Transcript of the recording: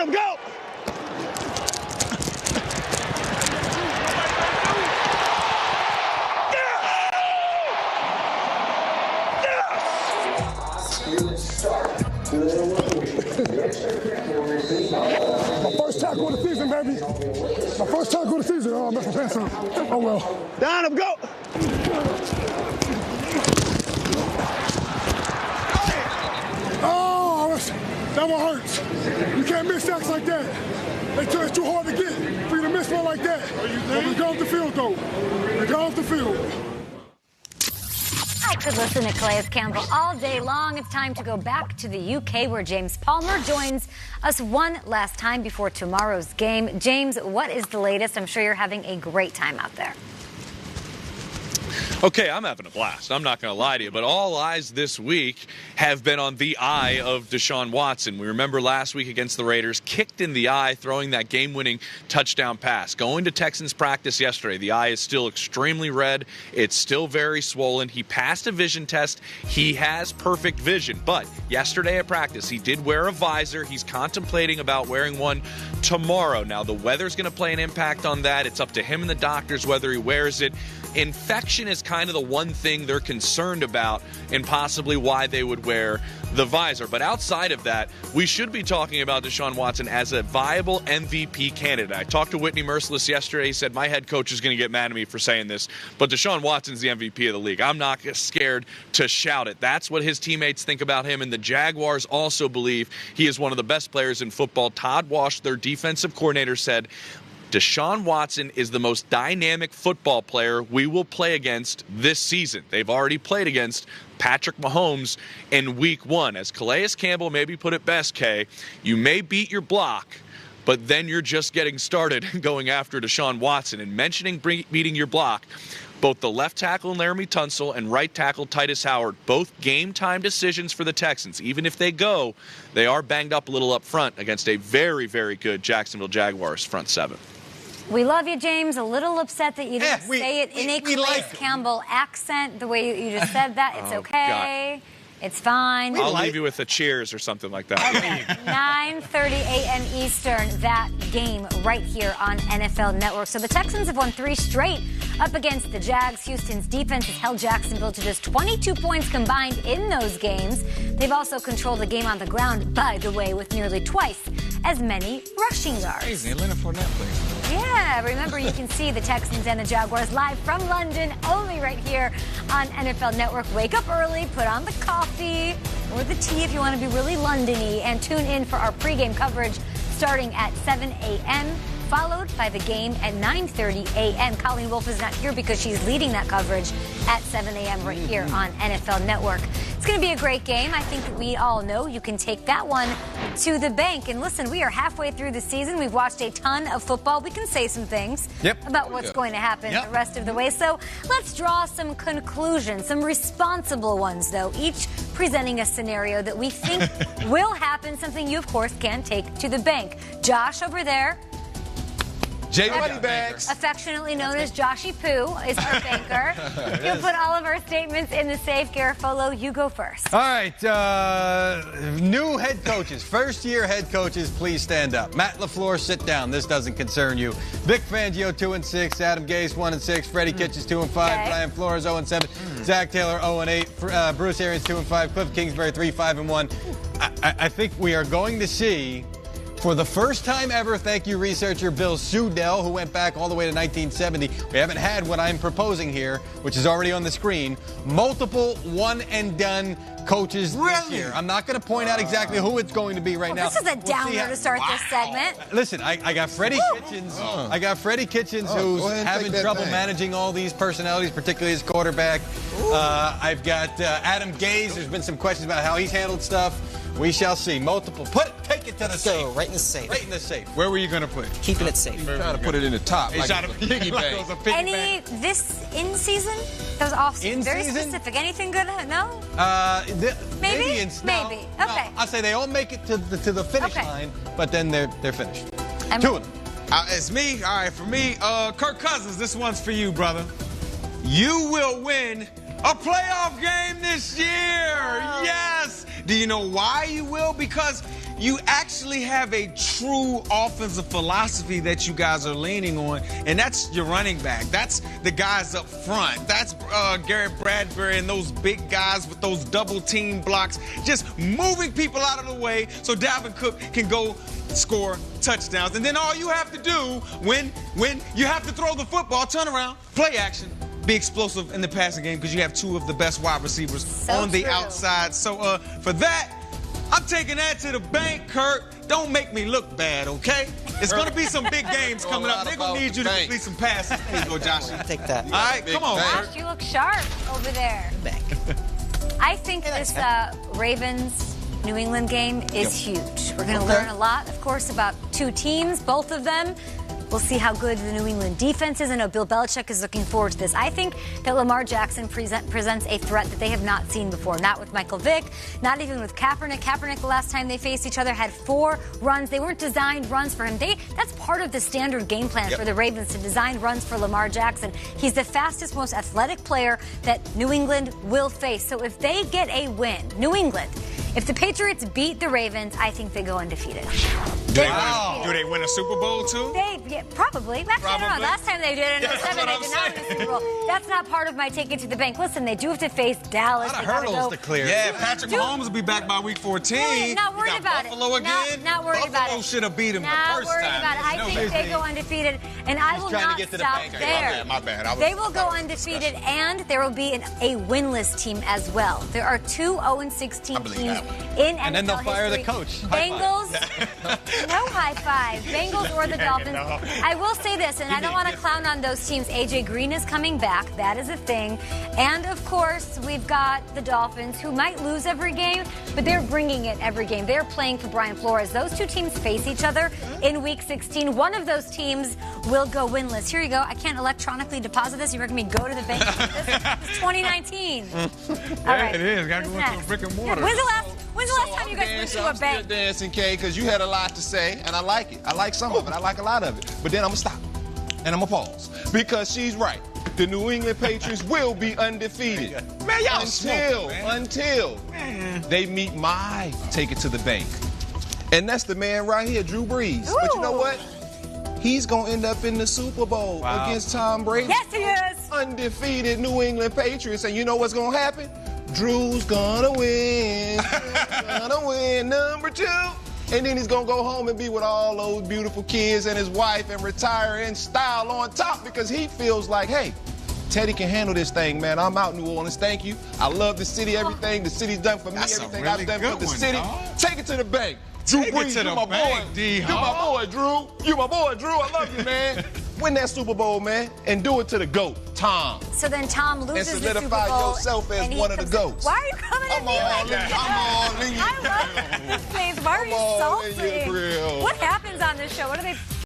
Down, go! My first tackle of the season, baby. My first tackle of the season. Oh, I messed my pants up. Oh, well. Down him, go! Oh, that one hurts. You can't miss sacks like that. It's too hard to get for you to miss one like that. But we got off the field, though. We got off the field. I could listen to Calais Campbell all day long. It's time to go back to the UK where James Palmer joins us one last time before tomorrow's game. James, what is the latest? I'm sure you're having a great time out there. Okay, I'm having a blast. I'm not going to lie to you, but all eyes this week have been on the eye of Deshaun Watson. We remember last week against the Raiders, kicked in the eye, throwing that game-winning touchdown pass. Going to Texans practice yesterday, the eye is still extremely red. It's still very swollen. He passed a vision test. He has perfect vision, but yesterday at practice, he did wear a visor. He's contemplating about wearing one tomorrow. Now, the weather's going to play an impact on that. It's up to him and the doctors whether he wears it. Infection is kind of the one thing they're concerned about and possibly why they would wear the visor. But outside of that, we should be talking about Deshaun Watson as a viable MVP candidate. I talked to Whitney Merciless yesterday. He said, my head coach is going to get mad at me for saying this, but Deshaun Watson's the MVP of the league. I'm not scared to shout it. That's what his teammates think about him, and the Jaguars also believe he is one of the best players in football. Todd Wash, their defensive coordinator, said, Deshaun Watson is the most dynamic football player we will play against this season. They've already played against Patrick Mahomes in week 1. As Calais Campbell maybe put it best, Kay, you may beat your block, but then you're just getting started going after Deshaun Watson. And mentioning beating your block, both the left tackle Laramie Tunsil and right tackle Titus Howard, both game-time decisions for the Texans. Even if they go, they are banged up a little up front against a very, very good Jacksonville Jaguars front seven. We love you, James. A little upset that you didn't say it in a Calais Campbell accent the way you just said that. It's okay. God. It's fine. I'll leave you with a cheers or something like that. Okay. 9:30 a.m. Eastern, that game right here on NFL Network. So the Texans have won 3 straight up against the Jags. Houston's defense has held Jacksonville to just 22 points combined in those games. They've also controlled the game on the ground, by the way, with nearly twice as many rushing yards. Crazy. Leonard Fournette plays. Yeah, remember you can see the Texans and the Jaguars live from London, only right here on NFL Network. Wake up early, put on the coffee or the tea if you want to be really London-y, and tune in for our pregame coverage starting at 7 a.m., followed by the game at 9:30 a.m. Colleen Wolfe is not here because she's leading that coverage at 7 a.m. right here on NFL Network. It's going to be a great game. I think that we all know you can take that one to the bank. And listen, we are halfway through the season. We've watched a ton of football. We can say some things about what's going to happen the rest of the way. So let's draw some conclusions, some responsible ones, though, each presenting a scenario that we think will happen, something you, of course, can take to the bank. Josh over there, Jay Moneybags, affectionately known as Joshy Poo, is our banker. He'll put all of our statements in the safe. Garofolo, you go first. All right, new head coaches, first-year head coaches, please stand up. Matt LaFleur, sit down. This doesn't concern you. Vic Fangio, 2-6. Adam Gase, 1-6. Freddie Kitchens, 2-5. Brian Flores, 0-7. Zach Taylor, 0-8. Bruce Arians, 2-5. Cliff Kingsbury, 3-5-1. I think we are going to see, for the first time ever, thank you, researcher Bill Sudell, who went back all the way to 1970. We haven't had what I'm proposing here, which is already on the screen, multiple one-and-done coaches this year. I'm not going to point out exactly who it's going to be right now. This is a downer to start this segment. Listen, I got Freddie Kitchens. I got Freddie Kitchens, who's having trouble managing all these personalities, particularly his quarterback. I've got Adam Gase. There's been some questions about how he's handled stuff. We shall see. Multiple. Take it to the safe. Right in the safe. Right in the safe. Where were you going to put it? Keeping it safe. Trying to put it in the top. He's trying to piggy bank. Any this in season? That was off season. Very specific. Anything good? No? Maybe. Maybe. Okay. I'll say they all make it to the finish line, but then they're finished. Two of them. It's me. All right, for me, Kirk Cousins, this one's for you, brother. You will win a playoff game this year. Yes. Do you know why you will? Because you actually have a true offensive philosophy that you guys are leaning on, and that's your running back. That's the guys up front. That's Garrett Bradbury and those big guys with those double team blocks, just moving people out of the way so Dalvin Cook can go score touchdowns. And then all you have to do when you have to throw the football, turn around, play action, be explosive in the passing game because you have two of the best wide receivers on the outside. So for that, I'm taking that to the bank, Kurt. Don't make me look bad, okay? It's going to be some big games coming up. They're going to need you to complete some passes. There you go, Josh. I'll take that. All right, come on, Kurt. Josh, you look sharp over there. I think this Ravens-New England game is huge. We're going to learn a lot, of course, about two teams, both of them. We'll see how good the New England defense is. I know Bill Belichick is looking forward to this. I think that Lamar Jackson presents a threat that they have not seen before. Not with Michael Vick, not even with Kaepernick. Kaepernick, the last time they faced each other, had 4 runs. They weren't designed runs for him. That's part of the standard game plan for the Ravens, to design runs for Lamar Jackson. He's the fastest, most athletic player that New England will face. So if they get a win, New England, if the Patriots beat the Ravens, I think they go undefeated. Do they win a Super Bowl, too? Probably. Actually, I don't know. Last time they did it in 07, they did not win a Super Bowl. That's not part of my take it to the bank. Listen, they do have to face Dallas. A lot of hurdles to clear. Yeah, Patrick Mahomes will be back by week 14. Yeah, not worried about Buffalo it. again. Not worried about it. Buffalo should have beat him the Not first worried time. about it. I think they go undefeated, and I will not stop there. My bad. They will go undefeated, and there will be a winless team as well. There are 2 0-16 teams in NFL And then they'll fire the history. coach. Bengals, no high five. Bengals or the Dolphins. I will say this, and I don't want to clown on those teams. A.J. Green is coming back. That is a thing. And, of course, we've got the Dolphins, who might lose every game, but they're bringing it every game. They're playing for Brian Flores. Those 2 teams face each other in Week 16. One of those teams will go winless. Here you go. I can't electronically deposit this. You recommend me go to the bank? It's 2019. All right. It is. Got to go into a brick and mortar. When's the last time you guys went to a bank? I'm still dancing, Kay, because you had a lot to say, and I like it. I like some of it. I like a lot of it. But then I'm going to stop, and I'm going to pause, because she's right. The New England Patriots will be undefeated. Man, y'all until they meet my take it to the bank. And that's the man right here, Drew Brees. But you know what? He's going to end up in the Super Bowl against Tom Brady. Yes, he is. Undefeated New England Patriots. And you know what's going to happen? Drew's gonna win. Gonna win number 2. And then he's gonna go home and be with all those beautiful kids and his wife and retire in style on top, because he feels like, hey, Teddy can handle this thing, man. I'm out in New Orleans. Thank you. I love the city, everything the city's done for me, everything I've done for the city. Take it to the bank. Drew Brees, you my boy. You my boy, Drew. You my boy, Drew. I love you, man. Win that Super Bowl, man, and do it to the GOAT, Tom. So then Tom loses the Super Bowl. And solidify yourself as one of the GOATs. Why are you coming at me like that? I love this place. Why are you salty? What happens on this show? What are they...